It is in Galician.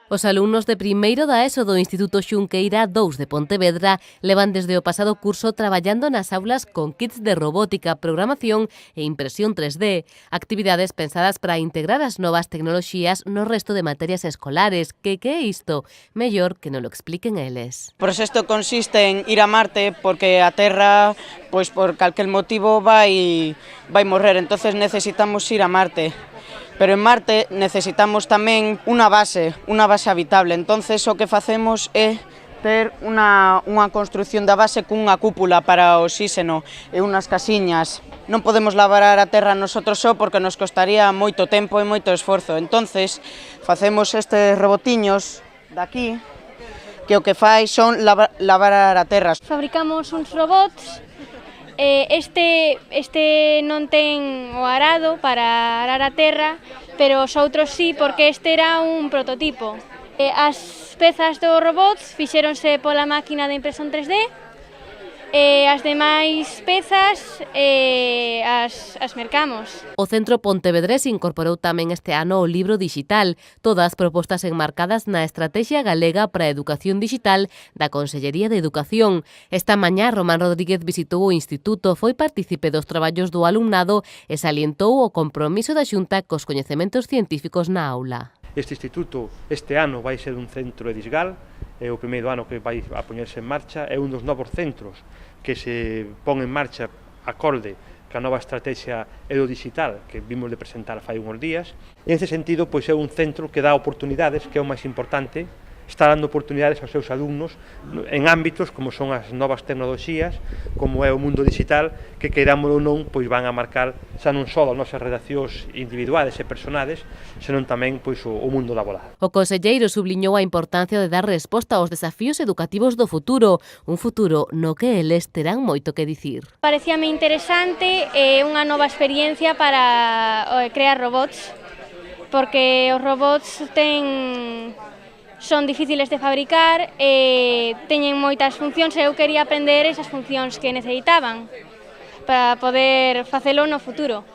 Os alumnos de primeiro da ESO do Instituto Xunqueira 2 de Pontevedra levan desde o pasado curso traballando nas aulas con kits de robótica, programación e impresión 3D, actividades pensadas para integrar as novas tecnoloxías no resto de materias escolares. Que é isto? Mellor que non lo expliquen eles. O proxecto consiste en ir a Marte porque a Terra, pois por calquel motivo vai morrer, entonces necesitamos ir a Marte. Pero en Marte necesitamos tamén unha base habitable, entonces o que facemos é ter unha construción da base cunha cúpula para o oxígeno e unhas casiñas. Non podemos labrar a terra nosotros só porque nos costaría moito tempo e moito esforzo, entonces facemos estes robotiños daqui que o que fai son labrar a terra. Fabricamos uns robots. Este non ten o arado para arar a terra, pero os outros sí, porque este era un prototipo. As pezas do robot fixéronse pola máquina de impresión 3D, e as demais pezas as mercamos. O Centro Pontevedrés incorporou tamén este ano o libro digital, todas propostas enmarcadas na Estrategia Galega para a Educación Digital da Consellería de Educación. Esta mañá Román Rodríguez visitou o instituto, foi partícipe dos traballos do alumnado e salientou o compromiso da Xunta cos coñecementos científicos na aula. Este instituto este ano vai ser un centro edisgal, é o primeiro ano que vai a poñerse en marcha, é un dos novos centros que se pon en marcha acorde ca nova estrategia edodigital que vimos de presentar fai uns días. E, en ese sentido, pois é un centro que dá oportunidades, que é o máis importante, está dando oportunidades aos seus alumnos en ámbitos como son as novas tecnoloxías, como é o mundo digital, que queiramos ou non, pois van a marcar xa non só as nosas redaccións individuales e personales, senón tamén pois o mundo laboral. O conselleiro subliñou a importancia de dar resposta aos desafíos educativos do futuro, un futuro no que eles terán moito que dicir. Parecíame interesante unha nova experiencia para crear robots, porque os robots son difíciles de fabricar e teñen moitas funcións e eu quería aprender esas funcións que necesitaban para poder facelo no futuro.